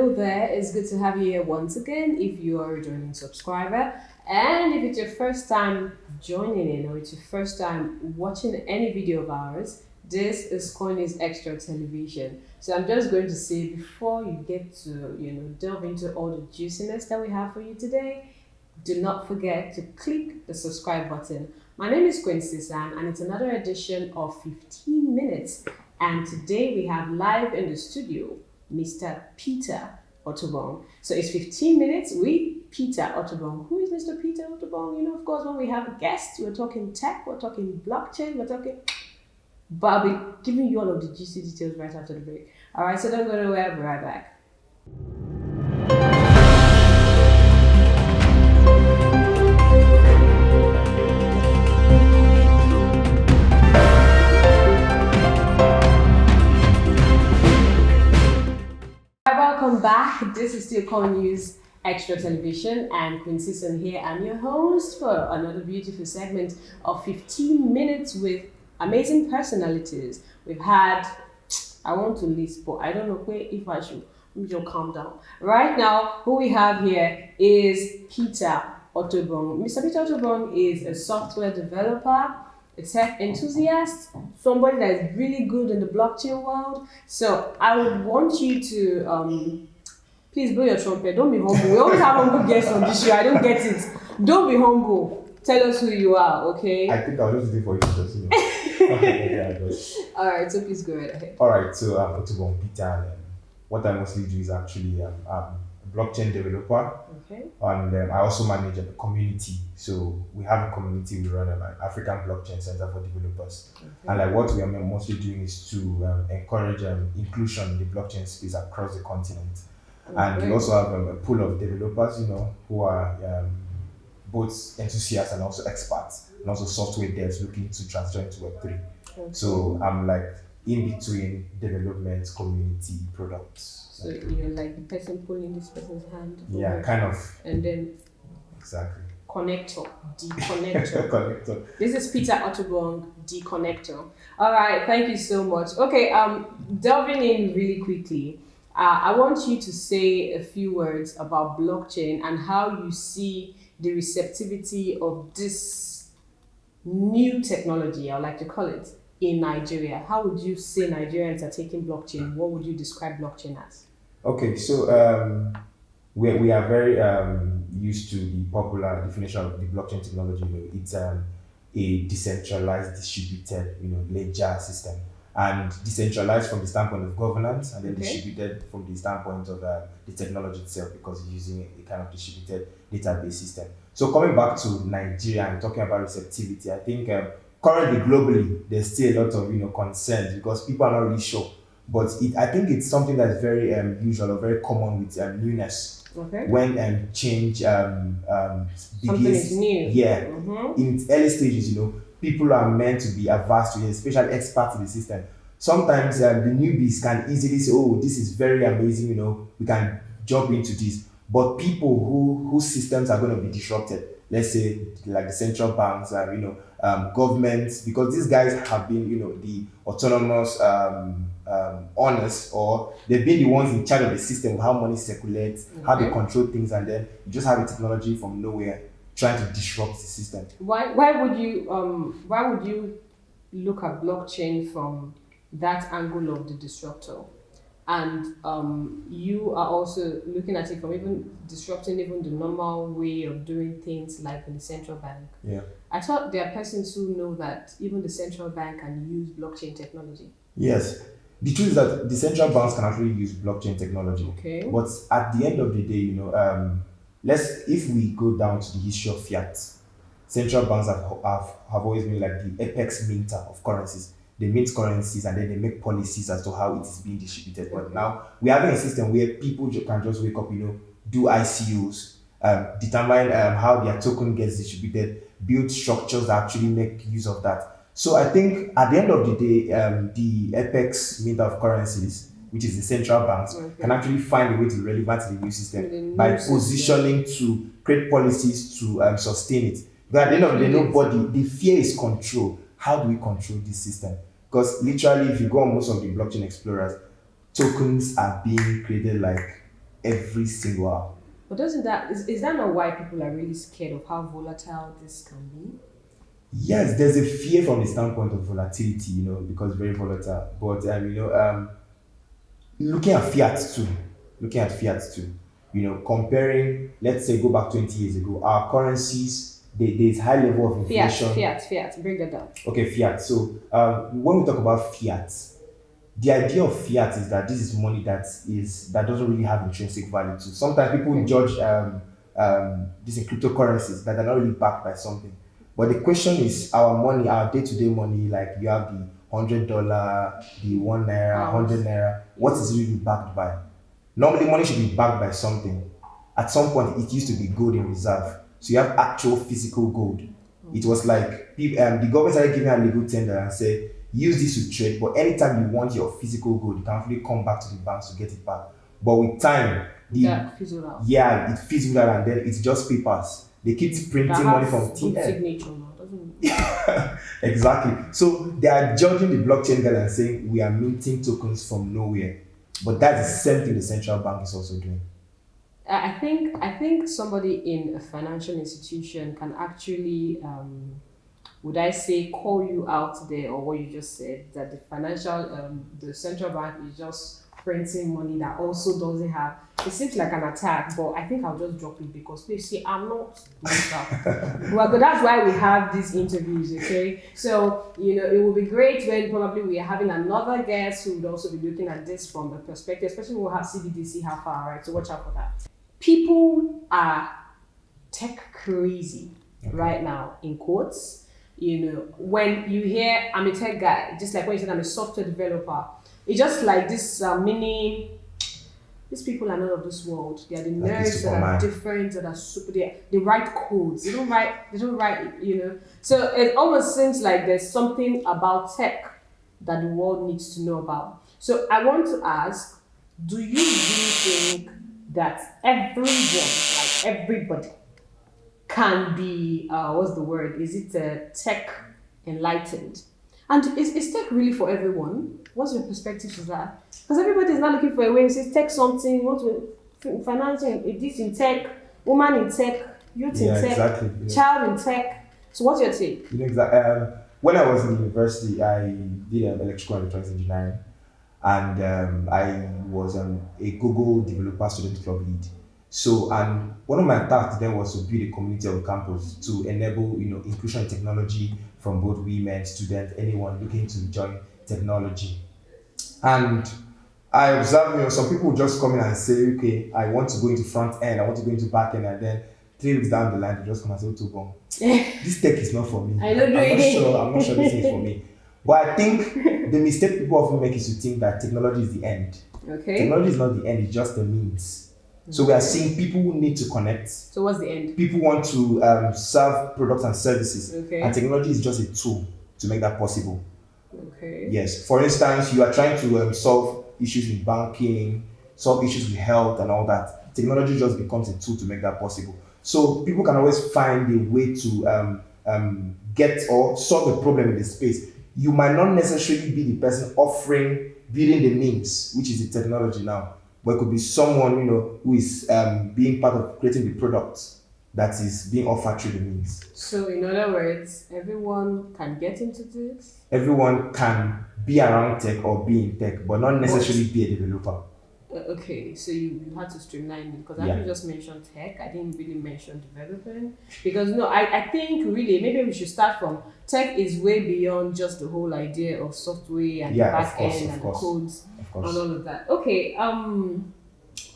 hello there. It's good to have you here once again if you are a returning subscriber. And if it's your first time joining in or it's your first time watching any video of ours, this is Coin's Extra Television. So I'm just going to say before you get to, delve into all the juiciness that we have for you today, do not forget to click the subscribe button. My name is Quincy San and it's another edition of 15 Minutes. And today we have live in the studio Mr. Peter Ottobong. So it's 15 minutes with Peter Ottobong. Who is Mr. Peter Ottobong? Of course, when we have guests, we're talking tech, we're talking blockchain, but I'll be giving you all of the juicy details right after the break. All right, so don't go nowhere, I'll be right back. Welcome back. This is still Coin's Extra Television and Quincy San here. I'm your host for another beautiful segment of 15 minutes with amazing personalities. We've had, I want to list, but I don't know if I should. Let me just calm down. Right now, who we have here is Peter Ottobong. Mr. Peter Ottobong is a software developer, a tech enthusiast, somebody that is really good in the blockchain world. So I would want you to please blow your trumpet. Don't be humble. We always have humble guests on this show. I don't get it. Don't be humble. Tell us who you are, okay? I think I'll just do for you just, All right, so please go right ahead. All right, so I'm Ottobong Peter, and what I mostly do is actually I'm a blockchain developer. Okay. And I also manage a community. So we have a community, we run an African Blockchain Center for Developers. Okay. And what we are mostly doing is to encourage inclusion in the blockchain space across the continent. Okay. And we also have a pool of developers, who are both enthusiasts and also experts, and also software devs looking to transfer into Web3. Okay. So I'm like in between development, community, products. So you're like the person pulling this person's hand. Yeah, kind of. And then exactly. Connector, deconnector. Connector. This is Peter Ottobong, deconnector. All right, thank you so much. Okay, delving in really quickly, I want you to say a few words about blockchain and how you see the receptivity of this new technology, I like to call it, in Nigeria. How would you say Nigerians are taking blockchain? What would you describe blockchain as? Okay, so we are very used to the popular definition of the blockchain technology. It's a decentralized, distributed, ledger system, and decentralized from the standpoint of governance, and then distributed from the standpoint of the technology itself, because it's using a kind of distributed database system. So coming back to Nigeria and talking about receptivity, I think currently globally there's still a lot of concerns because people are not really sure. But I think it's something that's very usual or very common with newness. Okay. When change begins. Something is new. Yeah. Mm-hmm. In its early stages, people are meant to be averse to it, especially experts in the system. Sometimes the newbies can easily say, "Oh, this is very amazing. We can jump into this." But people whose systems are going to be disrupted, let's say like the central banks, governments, because these guys have been, the autonomous owners, or they've been the ones in charge of the system, how money circulates, how they control things, and then you just have a technology from nowhere trying to disrupt the system. Why would you look at blockchain from that angle of the disruptor? And you are also looking at it from even disrupting even the normal way of doing things like in the central bank. Yeah. I thought there are persons who know that even the central bank can use blockchain technology. Yes. The truth is that the central banks can actually use blockchain technology. Okay. But at the end of the day, if we go down to the history of fiat, central banks have always been like the apex minter of currencies. They mint currencies and then they make policies as to how it is being distributed. But now we're having a system where people can just wake up, do ICOs, determine how their token gets distributed, build structures that actually make use of that. So I think at the end of the day, the apex minter of currencies, which is the central banks, can actually find a way to be relevant to the new system by positioning to create policies to sustain it. But at the end of the day, the fear is control. How do we control this system? Because literally, if you go on most of the blockchain explorers, tokens are being created like every single hour. But is that not why people are really scared of how volatile this can be? Yes, there's a fear from the standpoint of volatility, because it's very volatile. But looking at fiat too, comparing, let's say, go back 20 years ago, our currencies, there's high level of inflation. Fiat, break that down. Okay, fiat. So when we talk about fiat, the idea of fiat is that this is money that doesn't really have intrinsic value. So sometimes people judge these in cryptocurrencies that are not really backed by something. But the question is, our money, our day-to-day money, like you have the $100, the 1 naira, 100 naira. What is it really backed by? Normally, money should be backed by something. At some point, it used to be gold in reserve. So you have actual physical gold. It was like the government started giving a legal tender and said, use this to trade, but anytime you want your physical gold, you can actually come back to the banks to get it back. But with time, it fizzled out, and then it's just papers. They keep printing money from thin air. Signature now, doesn't it? Exactly. So they are judging the blockchain guy and saying we are minting tokens from nowhere. But that's the same thing the central bank is also doing. I think somebody in a financial institution can actually, would I say, call you out there, or what you just said, that the central bank is just printing money that also doesn't have. It seems like an attack, but I think I'll just drop it because please see, I'm not doing that. Well, but that's why we have these interviews, okay? So, it would be great when probably we are having another guest who would also be looking at this from a perspective, especially when we'll have CBDC how far, right? So watch out for that. People are tech crazy right now, in quotes. When you hear I'm a tech guy, just like when you said I'm a software developer, it's just like this these people are not of this world. They are the nerds that are different, that are super. They write codes. They don't write. So it almost seems like there's something about tech that the world needs to know about. So I want to ask, do you really think that everyone, like everybody, can be what's the word? Is it tech enlightened? And is tech really for everyone? What's your perspective to that? Because everybody is not looking for a way. It says tech something, what to financing, this in tech, woman in tech, youth in tech, exactly, child in tech. So what's your take? When I was in university, I did electrical and electronics engineering, and I was a Google Developer Student Club lead. So, and one of my tasks then was to build a community on campus to enable, inclusion in technology from both women, students, anyone looking to join technology. And I observed, some people just come in and say, okay, I want to go into front end, I want to go into back end, and then 3 weeks down the line, they just come and say, oh, this tech is not for me. I'm not sure this is for me. But I think the mistake people often make is to think that technology is the end. Okay. Technology is not the end, it's just the means. So we are seeing people who need to connect. So what's the end? People want to serve products and services. Okay. And technology is just a tool to make that possible. Okay. Yes. For instance, you are trying to solve issues with banking, solve issues with health and all that. Technology just becomes a tool to make that possible. So people can always find a way to get or solve a problem in the space. You might not necessarily be the person building the means, which is the technology now. But it could be someone, who is being part of creating the product that is being offered through the means. So in other words, everyone can get into this? Everyone can be around tech or be in tech, but not necessarily be a developer. Okay, so you had to streamline it because I just mentioned tech. I didn't really mention development because I think really maybe we should start from tech is way beyond just the whole idea of software and back end and the codes and all of that. Okay, all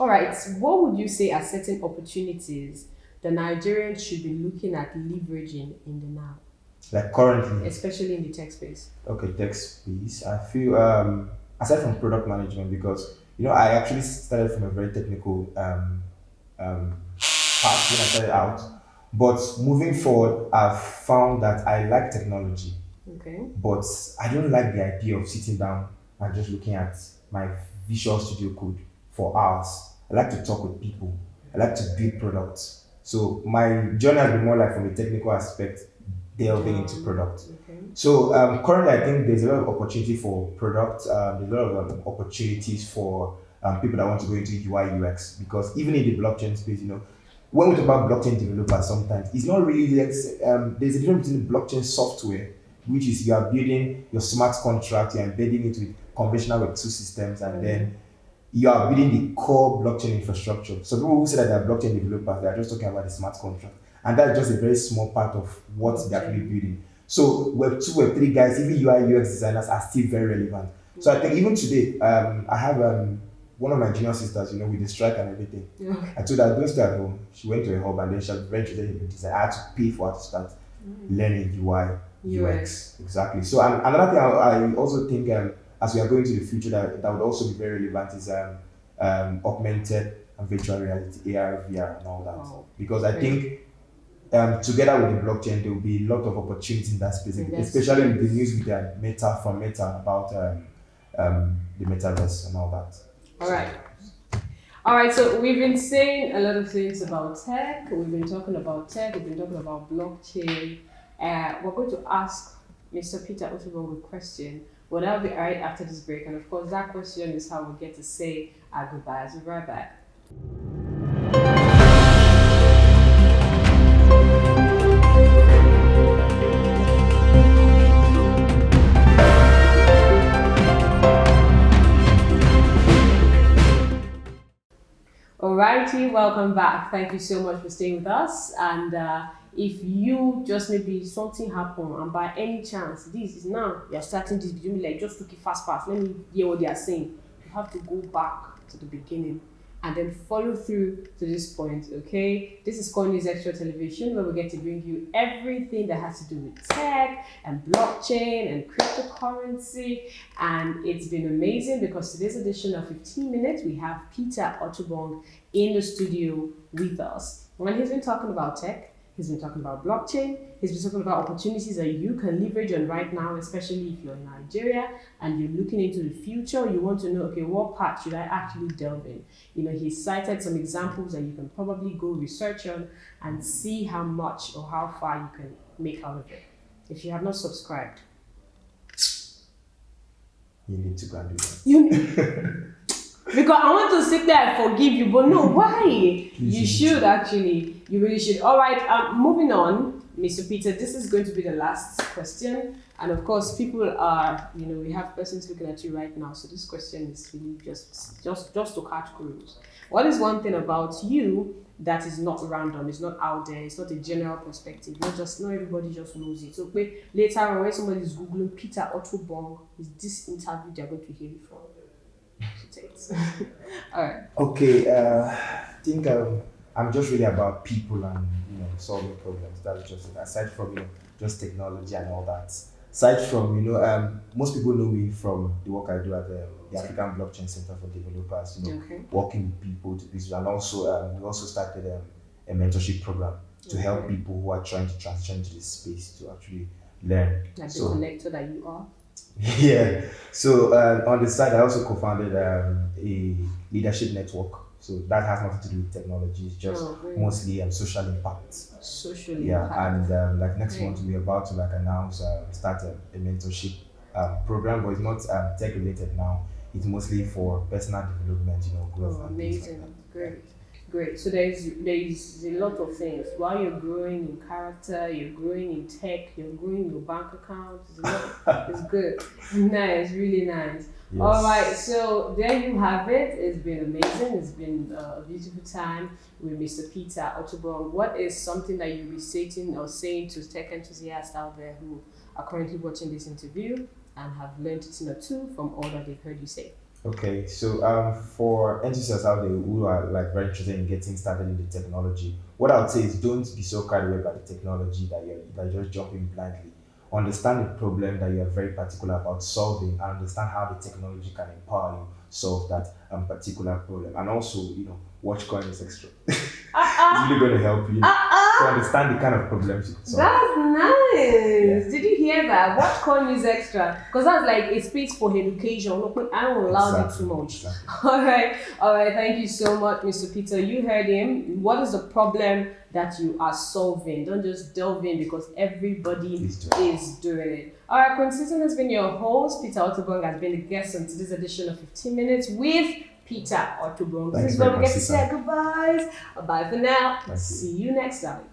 right. What would you say are certain opportunities the Nigerians should be looking at leveraging in the now? Like currently, especially in the tech space. Okay, tech space. I feel aside from product management, because I actually started from a very technical path when I started out. But moving forward, I've found that I like technology. Okay. But I don't like the idea of sitting down and just looking at my Visual Studio Code for hours. I like to talk with people. I like to build products. So my journey has been more like from a technical aspect, delving into product. Okay. So currently, I think there's a lot of opportunity for product. There's a lot of opportunities for people that want to go into UI UX, because even in the blockchain space, when we talk about blockchain developers, sometimes it's not really there's a difference between blockchain software, which is you are building your smart contract, you're embedding it with conventional Web2 systems, and then you are building the core blockchain infrastructure. So people who say that they're blockchain developers, they are just talking about the smart contract. And that's just a very small part of what they're actually building. So Web2, Web3 guys, even UI UX designers are still very relevant. So I think even today, I have one of my junior sisters, with the strike and everything. I told her, don't stay at home. She went to a hub and then she went to the design. I had to pay for her to start learning UI, UX. Exactly. So another thing I also think as we are going to the future that would also be very relevant is augmented and virtual reality, AR, VR, and all that. Wow. Because I think together with the blockchain, there will be a lot of opportunities in that space, especially with the news with Meta about the metaverse and all that. All right, so we've been saying a lot of things about tech. We've been talking about tech. We've been talking about blockchain. We're going to ask Mr. Peter Otobong a question. Well, that'll be right after this break. And of course, that question is how we get to say our goodbyes. We'll be right back. Alrighty, welcome back. Thank you so much for staying with us. And if you just maybe something happened and by any chance this is now you're starting this video, like just look it fast, let me hear what they are saying. You have to go back to the beginning and then follow through to this point. Okay, this is Coin News Extra Television, where we get to bring you everything that has to do with tech and blockchain and cryptocurrency. And it's been amazing because today's edition of 15 Minutes, we have Peter Otobong in the studio with us. When he's been talking about tech, he's been talking about blockchain, he's been talking about opportunities that you can leverage on right now, especially if you're in Nigeria and you're looking into the future. You want to know, okay, what part should I actually delve in? He cited some examples that you can probably go research on and see how much or how far you can make out of it. If you have not subscribed, you need to go and do that. Because I want to sit there and forgive you, but no, why? You should actually. You really should. All right, moving on, Mr. Peter, this is going to be the last question. And of course, people are, we have persons looking at you right now. So this question is really just to catch cruise. What is one thing about you that is not random, it's not out there, it's not a general perspective, not everybody just knows it. So later on, when somebody is Googling Peter Otobong, is this interview they're going to hear it from? All right. Okay, I think I'm just really about people and solving problems. That's just it. Aside from just technology and all that. Aside from most people know me from the work I do at the African Blockchain Center for Developers. Working with people to business, and also we also started a mentorship program to help people who are trying to transition to this space to actually learn. Like the connector that you are. Yeah. So on the side, I also co-founded a leadership network. So that has nothing to do with technology. It's just mostly social impact. Social impact. And next month we're about to announce start a mentorship program, but it's not tech related now. It's mostly for personal development, growth. Amazing. Great. So there's a lot of things. While you're growing in character, you're growing in tech, you're growing your bank account. It's good. Nice, really nice. Yes. All right, so there you have it. It's been amazing. It's been a beautiful time with Mr. Peter Otobong. What is something that you'll be saying to tech enthusiasts out there who are currently watching this interview and have learned a thing or two from all that they've heard you say? Okay, so for enthusiasts out there who are very interested in getting started in the technology, what I would say is don't be so carried away by the technology that you're just jumping blindly. Understand the problem that you are very particular about solving, and understand how the technology can empower you solve that particular problem. And also, watch Coin News Extra. It's really going to help you to understand the kind of problems you can solve. That's nice. Yeah. Did you hear that? Watch Coin News Extra, because that's like a space for education. I don't allow it too much. Exactly. All right. Thank you so much, Mr. Peter. You heard him. What is the problem that you are solving? Don't just delve in because everybody is doing it. All right, Quinn Season has been your host. Peter Otobong has been the guest on today's edition of 15 Minutes with Peter Otobron. Thank This is you very where we much, get to say sister. goodbyes. Bye for now. Thank you. See you next time.